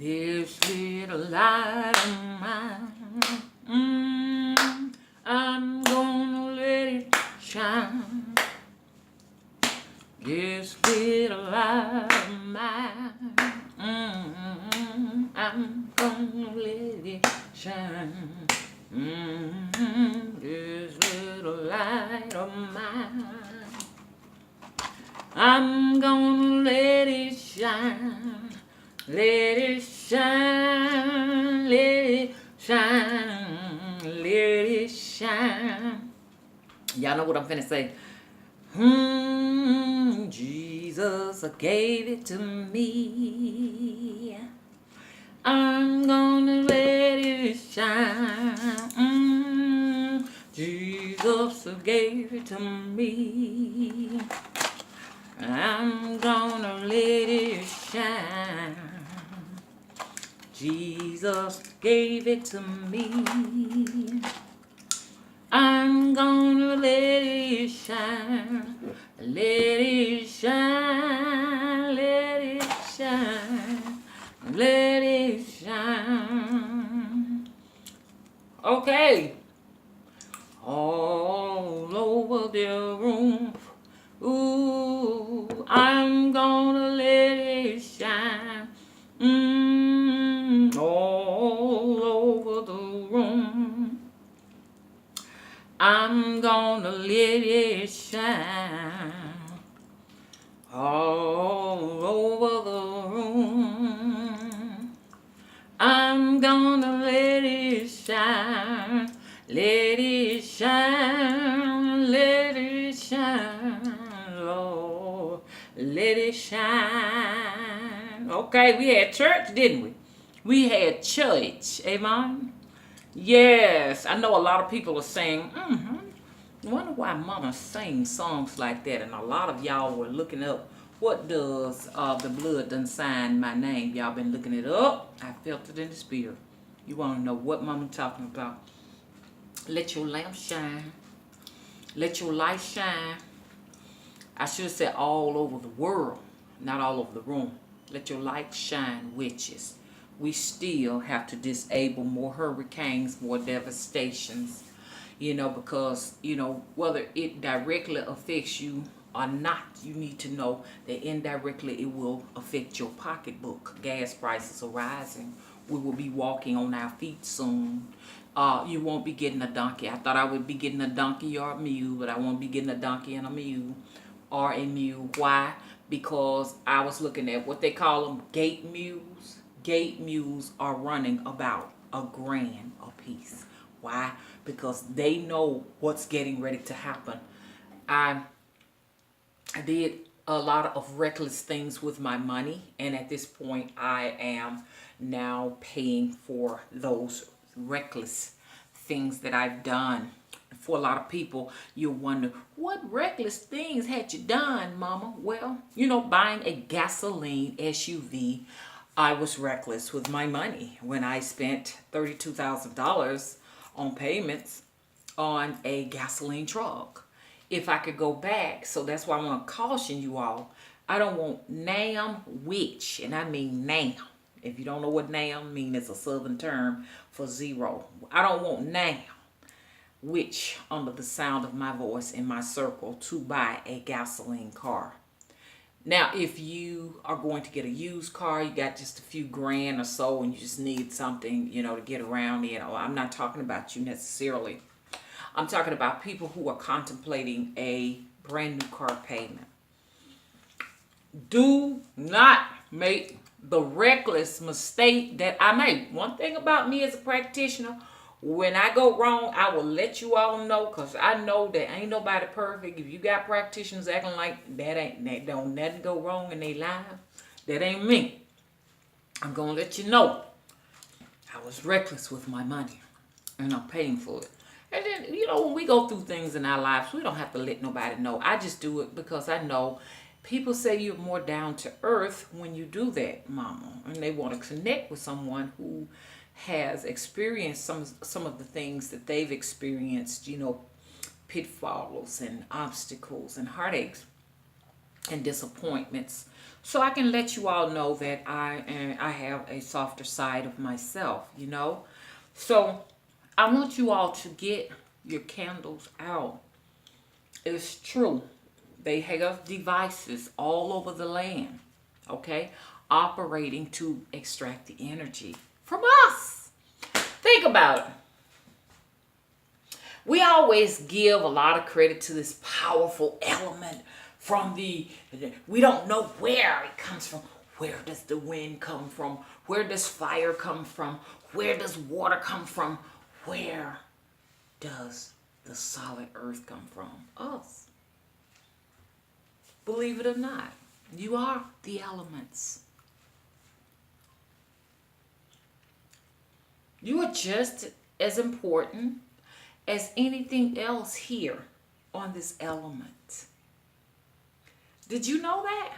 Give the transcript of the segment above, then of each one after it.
This little light of mine, I'm gonna let it shine. This little light of mine, I'm gonna let it shine. This little light of mine, I'm gonna let it shine. Let it shine, let it shine, let it shine. Y'all know what I'm finna say. Jesus gave it to me. I'm gonna let it shine. Jesus gave it to me. I'm gonna let it shine. Jesus gave it to me. I'm gonna let it shine. Let it shine. Let it shine. Let it shine. Okay. All over the room. Ooh, I'm gonna let it shine. All over the room. I'm gonna let it shine. All over the room. I'm gonna let it shine. Let it shine. Let it shine. Lord, let it shine. Okay, we had church, didn't we? We had church. Amen. Yes, I know a lot of people are saying, I wonder why Mama sings songs like that. And a lot of y'all were looking up, what does the blood done sign my name? Y'all been looking it up. I felt it in the spirit. You want to know what Mama talking about? Let your lamp shine. Let your light shine. I should have said all over the world, not all over the room. Let your light shine, witches. We still have to disable more hurricanes, more devastations, because, whether it directly affects you or not, you need to know that indirectly it will affect your pocketbook. Gas prices are rising. We will be walking on our feet soon. You won't be getting a donkey. I thought I would be getting a donkey or a mule, but I won't be getting a donkey and a mule or a mule. Why? Because I was looking at what they call them, gate mules. Gate mules are running about $1,000 a piece. Why? Because they know what's getting ready to happen. I did a lot of reckless things with my money, and at this point I am now paying for those reckless things that I've done. For a lot of people, you'll wonder, what reckless things had you done, Mama? Well, buying a gasoline SUV, I was reckless with my money when I spent $32,000 on payments on a gasoline truck. If I could go back, so that's why I want to caution you all. I don't want nam which, and I mean nam. If you don't know what nam means, it's a southern term for zero. I don't want nam which under the sound of my voice in my circle to buy a gasoline car. Now, if you are going to get a used car, you got just a few grand or so, and you just need something, to get around. I'm not talking about you necessarily. I'm talking about people who are contemplating a brand new car payment. Do not make the reckless mistake that I made. One thing about me as a practitioner, when I go wrong, I will let you all know, because I know that ain't nobody perfect. If you got practitioners acting like that don't nothing go wrong in their life, that ain't me. I'm going to let you know I was reckless with my money, and I'm paying for it. And then, when we go through things in our lives, we don't have to let nobody know. I just do it because I know people say you're more down to earth when you do that, Mama. And they want to connect with someone who has experienced some of the things that they've experienced, pitfalls and obstacles and heartaches. and disappointments. So I can let you all know that I have a softer side of myself, you know. So I want you all to get your candles out. It's true. They have devices all over the land, okay, operating to extract the energy from us. Think about it. We always give a lot of credit to this powerful element from we don't know where it comes from. Where does the wind come from? Where does fire come from? Where does water come from? Where does the solid earth come from? Us. Believe it or not, you are the elements. You are just as important as anything else here on this element. Did you know that?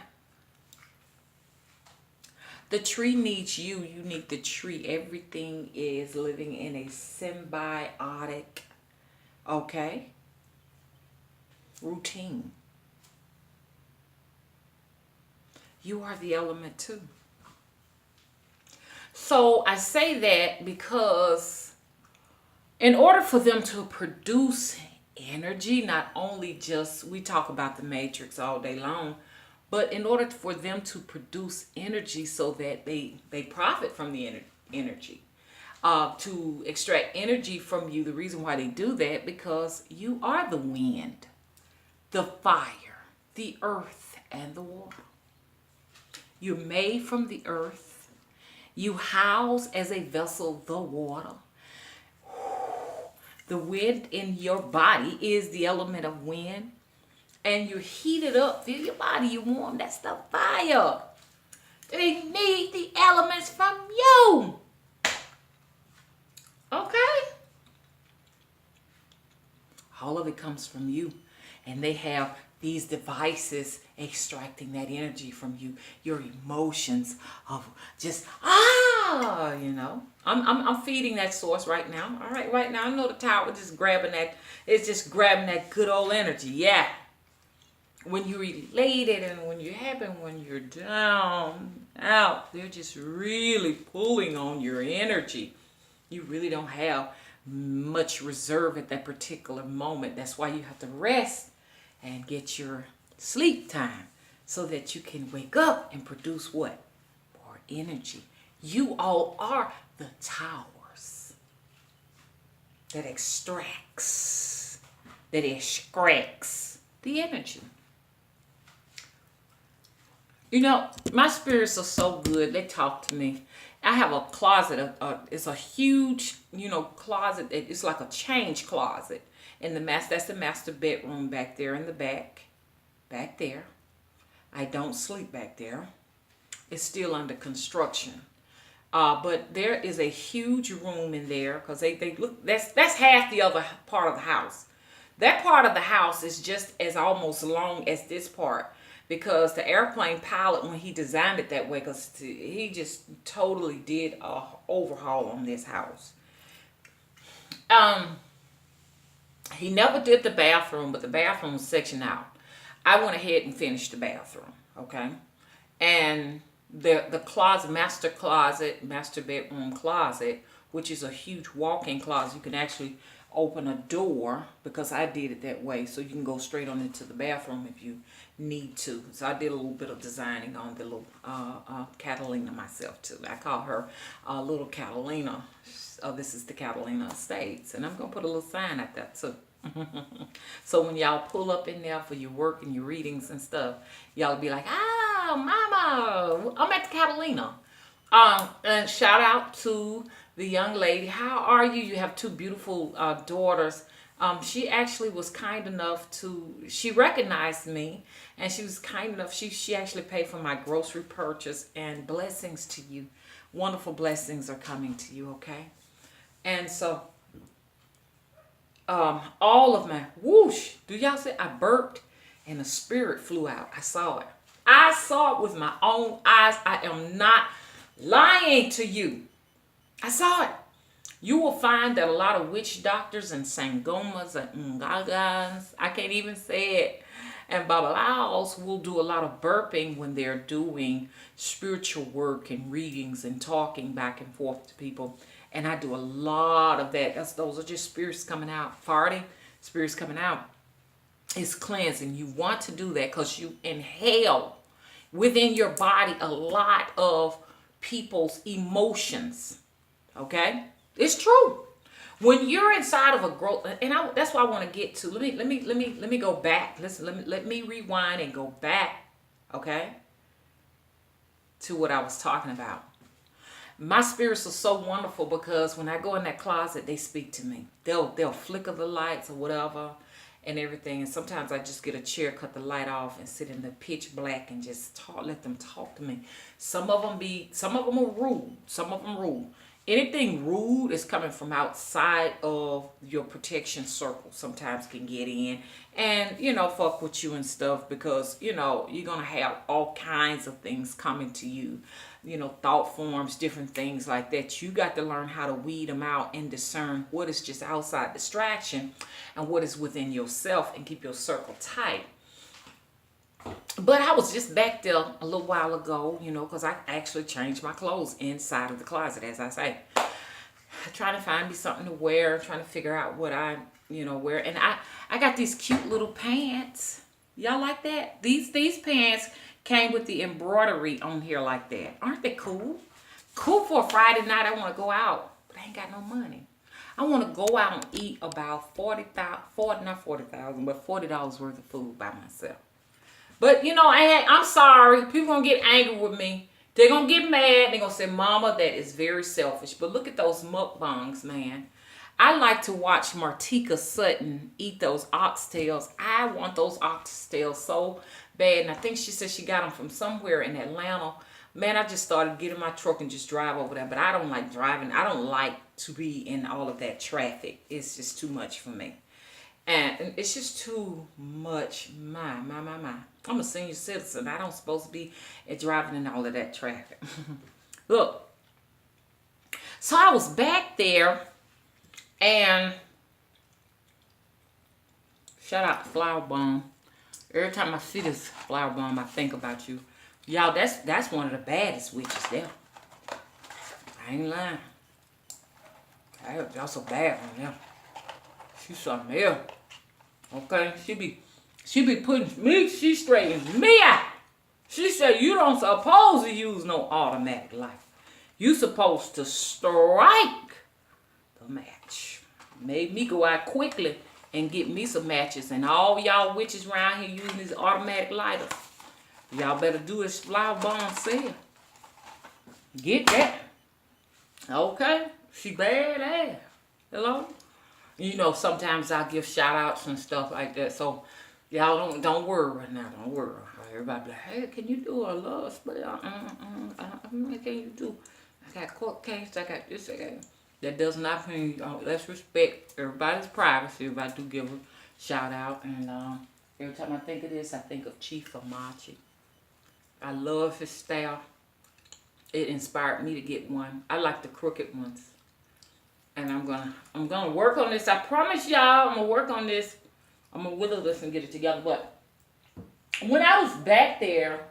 The tree needs you. You need the tree. Everything is living in a symbiotic, okay, routine. You are the element too. So I say that because in order for them to produce energy, not only just, we talk about the matrix all day long, but in order for them to produce energy so that they profit from the energy, to extract energy from you, the reason why they do that, because you are the wind, the fire, the earth, and the water. You're made from the earth. You house as a vessel the water. The wind in your body is the element of wind. And you heat it up. Feel your body, you warm. That's the fire. They need the elements from you. Okay? All of it comes from you. And they have these devices extracting that energy from you. Your emotions of just, you know. I'm feeding that source right now. All right, right now. I know the tower just grabbing that. It's just grabbing that good old energy. Yeah. When you're elated and when you're happy, when you're down, out, they're just really pulling on your energy. You really don't have much reserve at that particular moment. That's why you have to rest and get your sleep time so that you can wake up and produce what? More energy. You all are the towers that extracts the energy. You know, my spirits are so good. They talk to me. I have a closet. It's a huge, closet. It's like a change closet. That's the master bedroom back there in the back. Back there. I don't sleep back there. It's still under construction. But there is a huge room in there because they look. That's half the other part of the house. That part of the house is just as almost long as this part. Because the airplane pilot, when he designed it that way, because he just totally did a overhaul on this house. He never did the bathroom, but the bathroom was sectioned out. I went ahead and finished the bathroom, okay? And the closet, master bedroom closet, which is a huge walk-in closet. You can actually open a door, because I did it that way, so you can go straight on into the bathroom if you need to. So I did a little bit of designing on the little Catalina myself too. I call her little Catalina. This is the Catalina Estates, and I'm gonna put a little sign at that too. So when y'all pull up in there for your work and your readings and stuff, y'all be like, mama, I'm at the Catalina. And shout out to the young lady. How are you? You have two beautiful daughters. She actually was kind enough she recognized me, and she was kind enough, she actually paid for my grocery purchase, and blessings to you. Wonderful blessings are coming to you, okay? And so, all of my, whoosh, do y'all see? I burped, and the spirit flew out. I saw it. I saw it with my own eyes. I am not lying to you. I saw it. You will find that a lot of witch doctors and sangomas and ngagas, I can't even say it, And Babalawos will do a lot of burping when they're doing spiritual work and readings and talking back and forth to people. And I do a lot of that. Those are just spirits coming out. Farting, spirits coming out. It's cleansing. You want to do that because you inhale within your body a lot of people's emotions. Okay? It's true. When you're inside of a growth, and that's what I want to get to. Let me go back. Listen, let me rewind and go back, okay, to what I was talking about. My spirits are so wonderful because when I go in that closet, they speak to me. They'll flicker the lights or whatever and everything. And sometimes I just get a chair, cut the light off, and sit in the pitch black and just let them talk to me. Some of them are rude. Some of them rude. Anything rude is coming from outside of your protection circle sometimes can get in and, fuck with you and stuff because, you're going to have all kinds of things coming to you, thought forms, different things like that. You got to learn how to weed them out and discern what is just outside distraction and what is within yourself and keep your circle tight. But I was just back there a little while ago, because I actually changed my clothes inside of the closet, as I say. Trying to find me something to wear, trying to figure out what I, wear. And I got these cute little pants. Y'all like that? These pants came with the embroidery on here like that. Aren't they cool? Cool for a Friday night. I want to go out, but I ain't got no money. I want to go out and eat about $40 worth of food by myself. But, I'm sorry. People going to get angry with me. They're going to get mad. They're going to say, Mama, that is very selfish. But look at those mukbangs, man. I like to watch Martika Sutton eat those oxtails. I want those oxtails so bad. And I think she said she got them from somewhere in Atlanta. Man, I just started getting my truck and just drive over there. But I don't like driving. I don't like to be in all of that traffic. It's just too much for me. And it's just too much. My. I'm a senior citizen. I don't supposed to be driving in all of that traffic. Look. So I was back there and shout out to Flower Bomb. Every time I see this Flower Bomb, I think about you. Y'all, that's one of the baddest witches there. I ain't lying. Y'all so bad on them. She's something else. Okay? She be putting me, she straightens me out. She said, you don't supposed to use no automatic light. You supposed to strike the match. Made me go out quickly and get me some matches. And all y'all witches around here using these automatic lighters, y'all better do as Flower Bomb said. Get that. Okay? She badass. Hello? Sometimes I give shout outs and stuff like that. So y'all don't worry right now. Don't worry. Everybody be like, hey, can you do a love spell? What can you do? I got court case. I got this. I got that. Does not mean let's respect everybody's privacy. Everybody do give a shout out. And every time I think of this, I think of Chief Amachi. I love his style. It inspired me to get one. I like the crooked ones. And I'm gonna work on this. I promise y'all I'm gonna work on this. I'm gonna whittle this and get it together. But when I was back there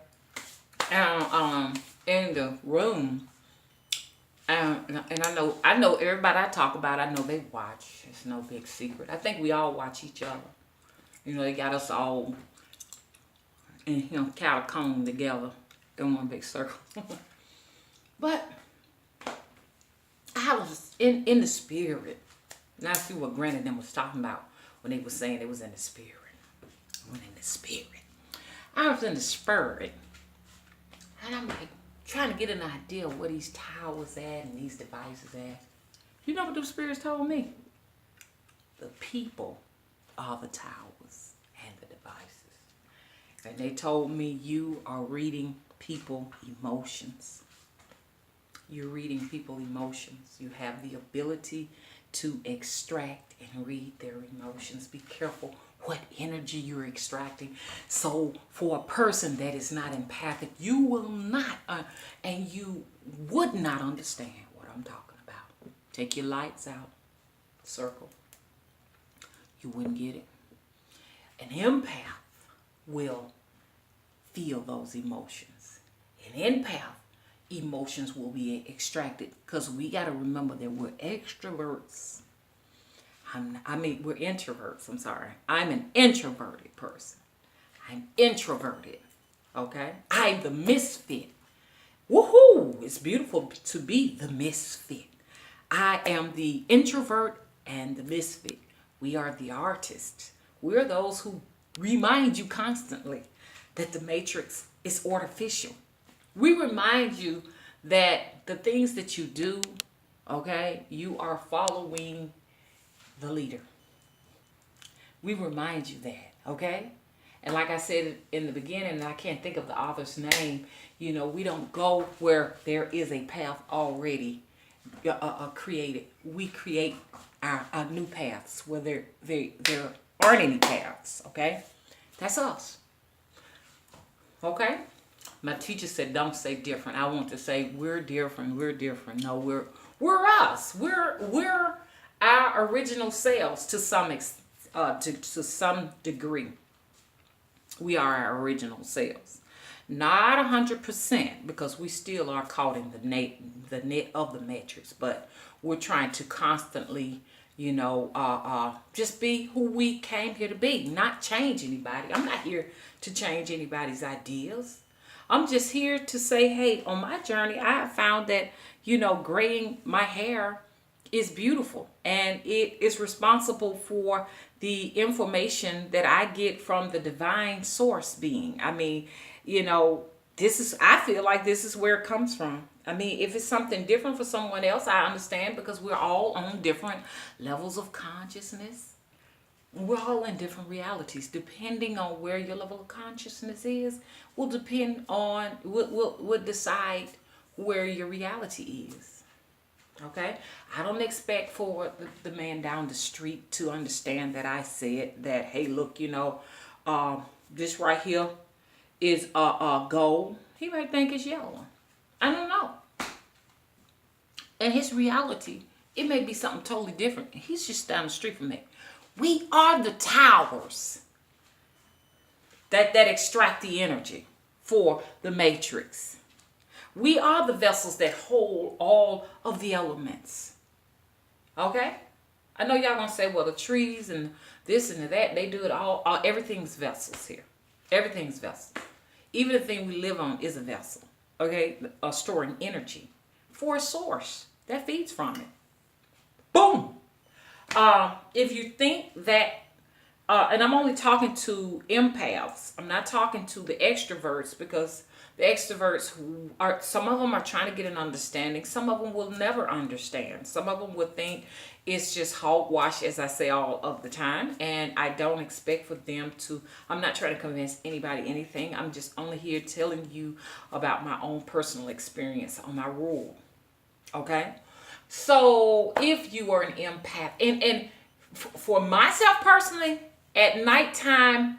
in the room, and I know everybody I talk about, I know they watch. It's no big secret. I think we all watch each other. They got us all in catacomb together in one big circle. But I was in the spirit. And I see what Granny and them was talking about when they was saying they was in the spirit. I went in the spirit. I was in the spirit. And I'm like trying to get an idea of where these towers at and these devices at. You know what those spirits told me? The people are the towers and the devices. And they told me you are reading people emotions. You're reading people emotions. You have the ability to extract and read their emotions. Be careful what energy you're extracting. So for a person that is not empathic, you will not and you would not understand what I'm talking about. Take your lights out. Circle. You wouldn't get it. An empath will feel those emotions. An empath, emotions will be extracted, because we got to remember that we're extroverts. We're introverts. I'm sorry. I'm an introverted person. I'm introverted. Okay? I'm the misfit. Woohoo! It's beautiful to be the misfit. I am the introvert and the misfit. We are the artists. We're those who remind you constantly that the matrix is artificial. We remind you that the things that you do, okay, you are following the leader. We remind you that, okay? And like I said in the beginning, and I can't think of the author's name, we don't go where there is a path already created. We create our new paths where there aren't any paths, okay? That's us, okay? My teacher said, don't say different. I want to say we're different. No, we're us. We're our original selves to some degree. We are our original selves. Not 100%, because we still are caught in the net of the matrix, but we're trying to constantly, just be who we came here to be, not change anybody. I'm not here to change anybody's ideas. I'm just here to say, hey, on my journey, I have found that, graying my hair is beautiful, and it is responsible for the information that I get from the divine source being. I feel like this is where it comes from. If it's something different for someone else, I understand, because we're all on different levels of consciousness. We're all in different realities. Depending on where your level of consciousness is, will decide where your reality is. Okay? I don't expect for the man down the street to understand that I said that, hey, look, this right here is gold. He might think it's yellow. I don't know. And his reality, it may be something totally different. He's just down the street from me. We are the towers that extract the energy for the matrix. We are the vessels that hold all of the elements. Okay? I know y'all gonna say, well, the trees and this and that, they do it all. Everything's vessels here. Everything's vessels. Even the thing we live on is a vessel. Okay? Storing energy for a source that feeds from it. Boom! If you think that, and I'm only talking to empaths, I'm not talking to the extroverts, because the extroverts some of them are trying to get an understanding. Some of them will never understand. Some of them will think it's just hogwash, as I say all of the time. And I don't expect for them to, I'm not trying to convince anybody anything. I'm just only here telling you about my own personal experience on my rule. Okay? So if you are an empath, and for myself personally, at nighttime,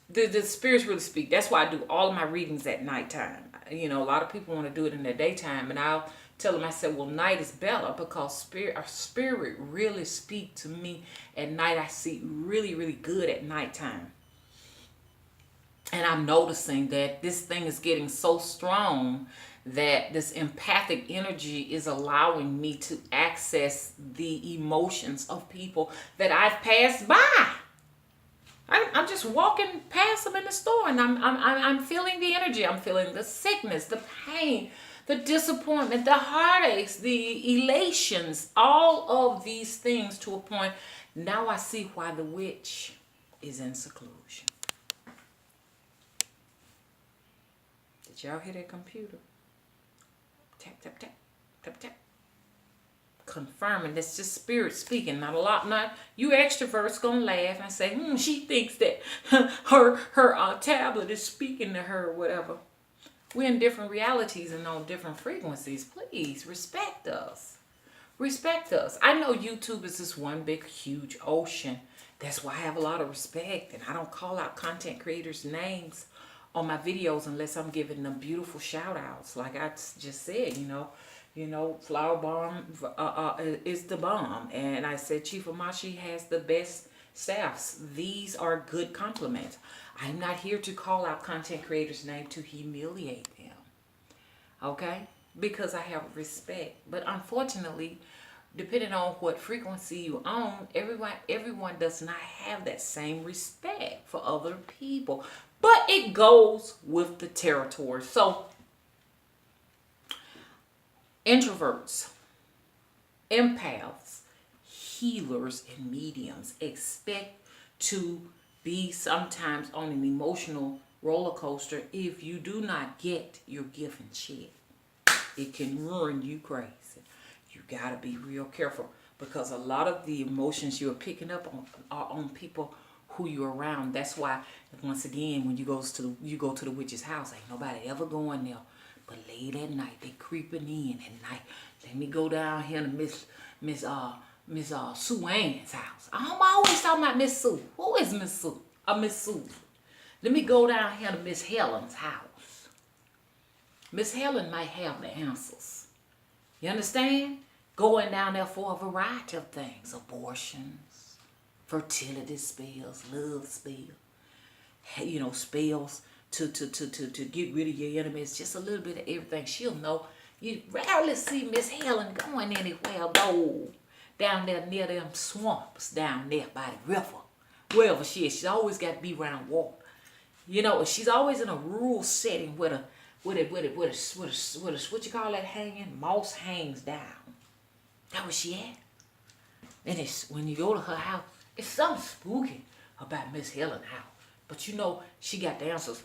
the spirits really speak. That's why I do all of my readings at nighttime. A lot of people want to do it in the daytime, and I'll tell them, I said, well, night is better, because spirit really speak to me at night. I see really, really good at nighttime. And I'm noticing that this thing is getting so strong that this empathic energy is allowing me to access the emotions of people that I've passed by. I'm just walking past them in the store, and I'm feeling the energy. I'm feeling the sickness, the pain, the disappointment, the heartaches, the elations, all of these things to a point. Now I see why the witch is in seclusion. Did y'all hear that computer? Tap, tap, tap, tap, tap. Confirming that's just spirit speaking. Not a lot. Not you extroverts gonna laugh and say, she thinks that her tablet is speaking to her or whatever. We're in different realities and on different frequencies. Please respect us. Respect us. I know YouTube is this one big huge ocean. That's why I have a lot of respect, and I don't call out content creators' names on my videos unless I'm giving them beautiful shout outs. Like I just said, Flower Bomb is the bomb. And I said Chief Amashi has the best staffs. These are good compliments. I'm not here to call out content creators' name to humiliate them. Okay? Because I have respect. But unfortunately, depending on what frequency you own, everyone does not have that same respect for other people. But it goes with the territory. So, introverts, empaths, healers, and mediums expect to be sometimes on an emotional roller coaster if you do not get your gift in check. It can ruin you crazy. You gotta be real careful, because a lot of the emotions you're picking up on are on people who you're around. That's why, once again, when you go to the witch's house, ain't nobody ever going there. But late at night, they creeping in at night. Let me go down here to Miss Sue Ann's house. I'm always talking about Miss Sue. Who is Miss Sue? Miss Sue. Let me go down here to Miss Helen's house. Miss Helen might have the answers. You understand? Going down there for a variety of things. Abortions, fertility spells, love spells, spells to get rid of your enemies. Just a little bit of everything. She'll know. You rarely see Miss Helen going anywhere though. Down there near them swamps, down there by the river. Wherever she is, she's always got to be around water. She's always in a rural setting with a what you call that hanging? Moss hangs down. That's where she at. And it's when you go to her house, it's something spooky about Miss Helen's house. But she got the answers.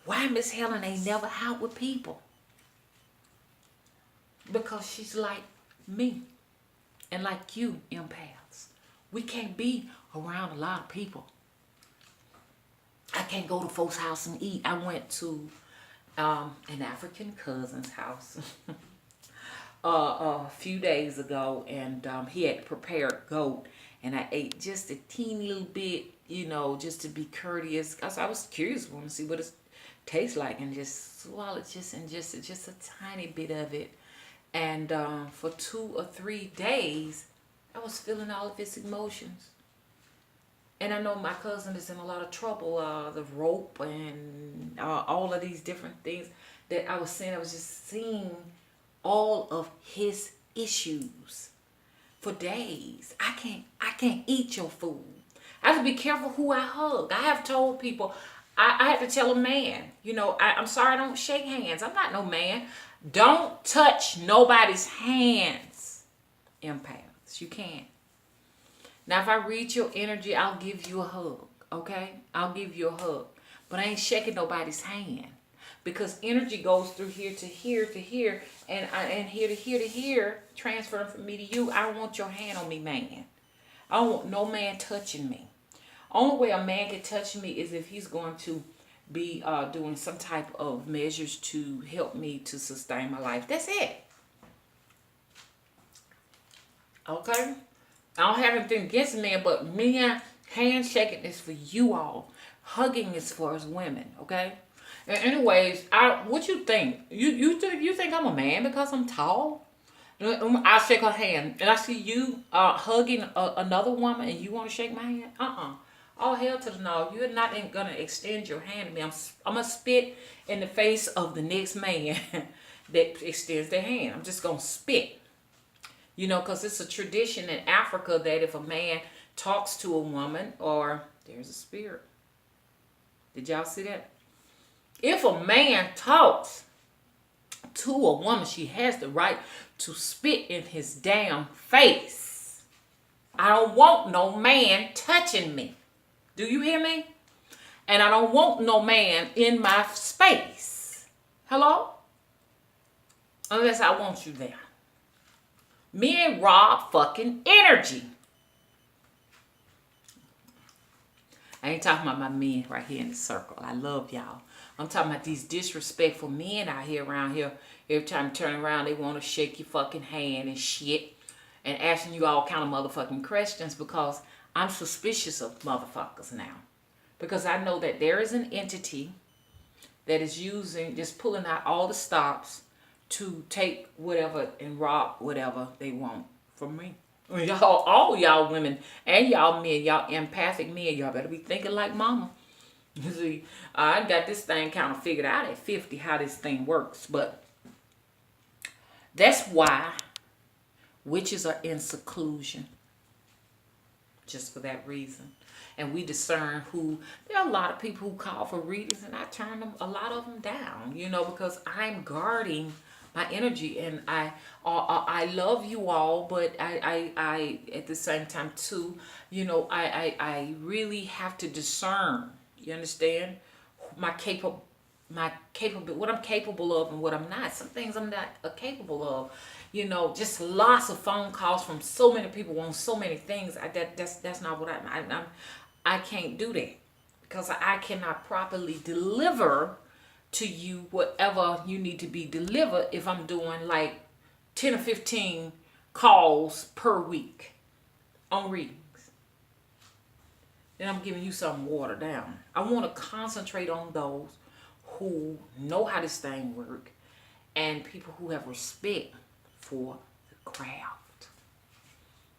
Why Miss Helen ain't never out with people? Because she's like me. And like you, empaths. We can't be around a lot of people. I can't go to folks' house and eat. I went to an African cousin's house a few days ago, and he had prepared goat, and I ate just a teeny little bit, just to be courteous, because I was curious, want to see what it tastes like, and just swallowed just a tiny bit of it. And for 2 or 3 days, I was feeling all of his emotions. And I know my cousin is in a lot of trouble, the rope and all of these different things that I was saying. I was just seeing all of his issues for days. I can't eat your food. I have to be careful who I hug. I have told people, I have to tell a man, I'm sorry I don't shake hands. I'm not no man. Don't touch nobody's hands. Empaths, you can't. Now, if I read your energy, I'll give you a hug, okay? I'll give you a hug. But I ain't shaking nobody's hand. Because energy goes through here to here to here, and here to here to here, transferring from me to you. I don't want your hand on me, man. I don't want no man touching me. Only way a man can touch me is if he's going to be doing some type of measures to help me to sustain my life. That's it. Okay? I don't have anything against men, but men, handshaking is for you all. Hugging is for us women, okay? And anyways, what you think? You think I'm a man because I'm tall? I shake her hand, and I see you hugging another woman, and you want to shake my hand? All hell to the no. You're not even gonna extend your hand to me. I'm gonna spit in the face of the next man that extends their hand. I'm just gonna spit. Because it's a tradition in Africa that if a man talks to a woman, or there's a spirit. Did y'all see that? If a man talks to a woman, she has the right to spit in his damn face. I don't want no man touching me. Do you hear me? And I don't want no man in my space. Hello? Unless I want you there. Men rob fucking energy. I ain't talking about my men right here in the circle. I love y'all. I'm talking about these disrespectful men out here around here. Every time you turn around, they want to shake your fucking hand and shit. And asking you all kind of motherfucking questions, because I'm suspicious of motherfuckers now. Because I know that there is an entity that is just pulling out all the stops to take whatever and rob whatever they want from me. All y'all women and y'all men, y'all empathic men, y'all better be thinking like mama. You see, I got this thing kind of figured out at 50 how this thing works. But that's why witches are in seclusion. Just for that reason. And we discern who, there are a lot of people who call for readings and I turn them, a lot of them down, because I'm guarding my energy, and I love you all, but I at the same time too, I really have to discern, you understand, what I'm capable of and what I'm not. Some things I'm not capable of. Just lots of phone calls from so many people on so many things. That's not what I can't do that, because I cannot properly deliver to you whatever you need to be delivered if I'm doing like 10 or 15 calls per week on readings. Then I'm giving you something watered down. I want to concentrate on those who know how this thing works and people who have respect for the craft.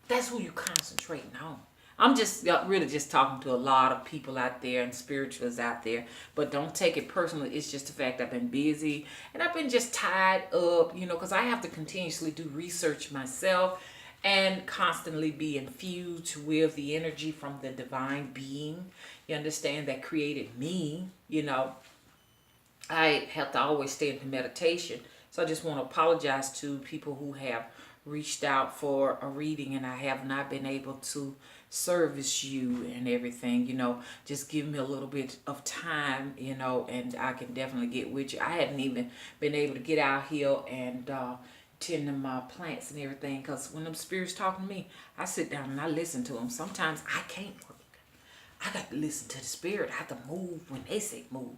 That's who you concentrating on. I'm just really just talking to a lot of people out there and spiritualists out there, but don't take it personally. It's just the fact I've been busy and I've been just tied up, because I have to continuously do research myself and constantly be infused with the energy from the divine being, you understand, that created me. I have to always stay into meditation. So I just want to apologize to people who have reached out for a reading and I have not been able to service you and everything. Just give me a little bit of time, and I can definitely get with you. I hadn't even been able to get out here and tend to my plants and everything, because when them spirits talking to me, I sit down and I listen to them. Sometimes I can't work. I got to listen to the spirit. I have to move when they say move.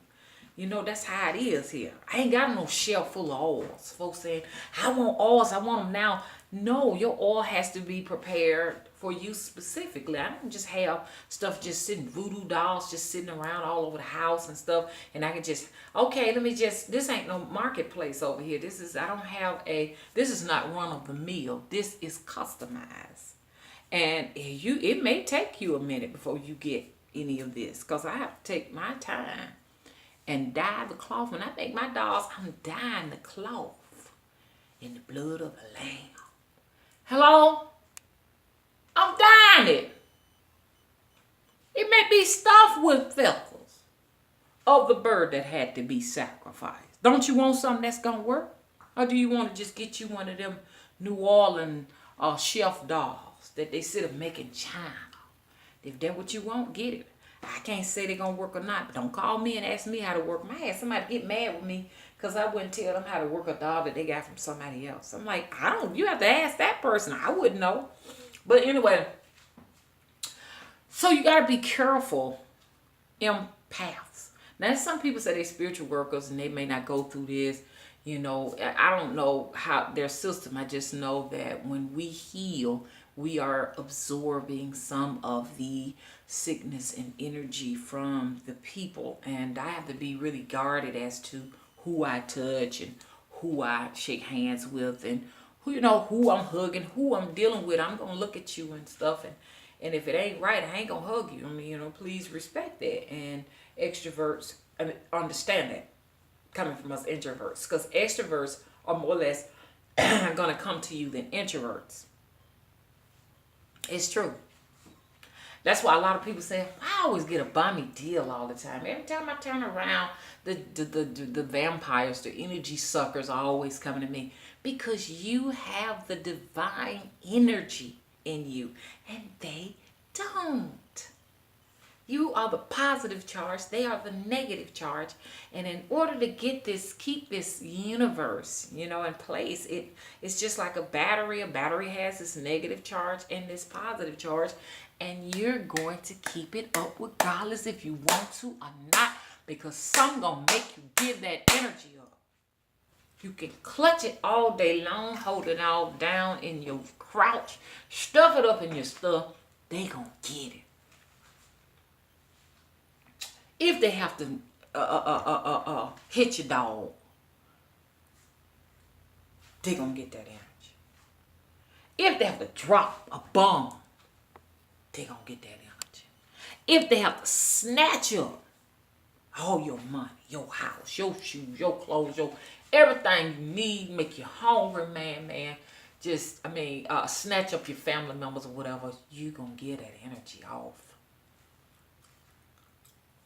That's how it is here. I ain't got no shelf full of oils. Folks saying, I want oils, I want them now. No, your oil has to be prepared for you specifically. I don't just have stuff just sitting, voodoo dolls just sitting around all over the house and stuff. And I can just, okay, this ain't no marketplace over here. This is not run of the mill. This is customized. And it may take you a minute before you get any of this, because I have to take my time and dye the cloth. When I make my dolls, I'm dyeing the cloth in the blood of the lamb. Hello? I'm dyeing it. It may be stuffed with feathers of the bird that had to be sacrificed. Don't you want something that's going to work? Or do you want to just get you one of them New Orleans shelf dolls that they sit up making China? If that's what you want, get it. I can't say they're going to work or not, but don't call me and ask me how to work. I had somebody get mad with me because I wouldn't tell them how to work a doll that they got from somebody else. I'm like, you have to ask that person. I wouldn't know. But anyway, so you got to be careful, empaths. Now, some people say they're spiritual workers and they may not go through this. I don't know how their system. I just know that when we heal, we are absorbing some of the sickness and energy from the people. And I have to be really guarded as to who I touch and who I shake hands with, and who I'm hugging, who I'm dealing with. I'm going to look at you and stuff. And if it ain't right, I ain't going to hug you. Please respect that. And extroverts understand that, coming from us introverts. Because extroverts are more or less going to come to you than introverts. It's true. That's why a lot of people say, I always get a bummy deal all the time. Every time I turn around, the vampires, the energy suckers are always coming to me. Because you have the divine energy in you. And they don't. You are the positive charge. They are the negative charge. And in order to keep this universe, in place, it's just like a battery. A battery has this negative charge and this positive charge. And you're going to keep it up regardless if you want to or not. Because some gonna make you give that energy up. You can clutch it all day long, hold it all down in your crouch, stuff it up in your stuff. They gonna get it. If they have to hit your dog, they gonna get that energy. If they have to drop a bomb, they gonna get that energy. If they have to snatch up all your money, your house, your shoes, your clothes, your everything you need, make you hungry, man. Just, snatch up your family members or whatever, you gonna get that energy off.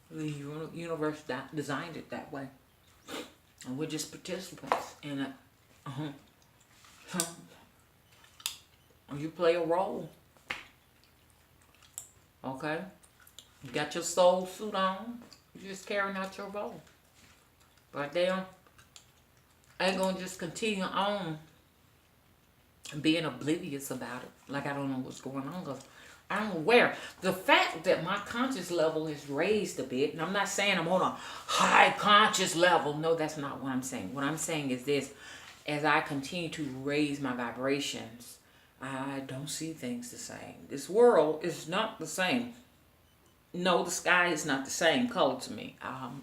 The universe designed it that way. And we're just participants in it. You play a role. Okay? You got your soul suit on. You're just carrying out your role. But they ain't gonna just continue on being oblivious about it. Like I don't know what's going on. Cause I'm aware. The fact that my conscious level is raised a bit, and I'm not saying I'm on a high conscious level. No, that's not what I'm saying. What I'm saying is this. As I continue to raise my vibrations, I don't see things the same. This world is not the same. No, the sky is not the same color to me.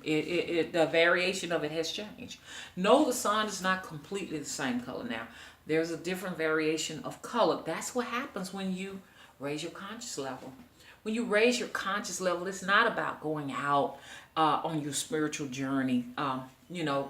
The variation of it has changed. No, the sun is not completely the same color now. There's a different variation of color. That's what happens when you raise your conscious level. When you raise your conscious level, it's not about going out on your spiritual journey,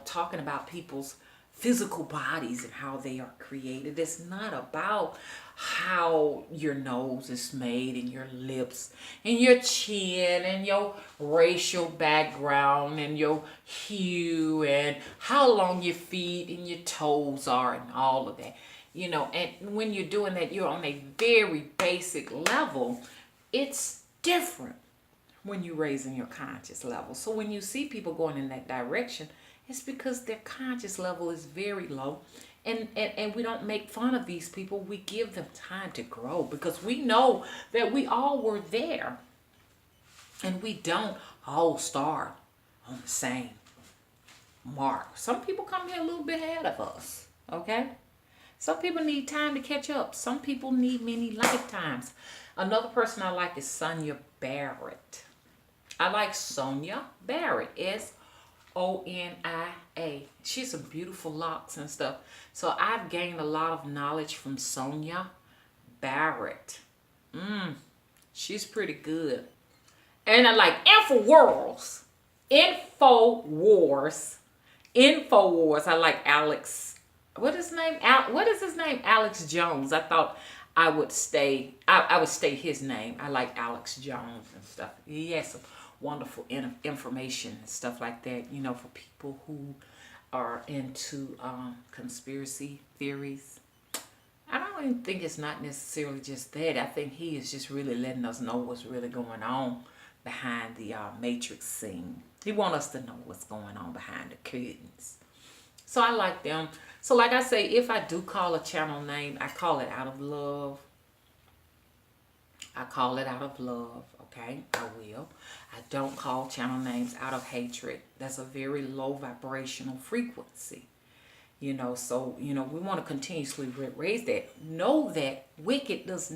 talking about people's physical bodies and how they are created. It's not about how your nose is made and your lips and your chin and your racial background and your hue and how long your feet and your toes are and all of that. And when you're doing that, you're on a very basic level. It's different when you're raising your conscious level. So when you see people going in that direction, it's because their conscious level is very low. And we don't make fun of these people. We give them time to grow because we know that we all were there. And we don't all start on the same mark. Some people come here a little bit ahead of us. Okay? Some people need time to catch up. Some people need many lifetimes. Another person I like is Sonia Barrett. I like Sonia Barrett. Sonia. She's some beautiful locks and stuff. So I've gained a lot of knowledge from Sonia Barrett. She's pretty good. And I like Infowars. I like Alex. What is his name? Alex Jones. I thought I would stay his name. I like Alex Jones and stuff. He has some wonderful information and stuff like that, for people who are into conspiracy theories. I don't even think it's not necessarily just that. I think he is just really letting us know what's really going on behind the matrix scene. He wants us to know what's going on behind the curtains. So I like them. So like I say, if I do call a channel name, I call it out of love. Okay? I will. I don't call channel names out of hatred. That's a very low vibrational frequency. So, we want to continuously raise that. Know that wicked does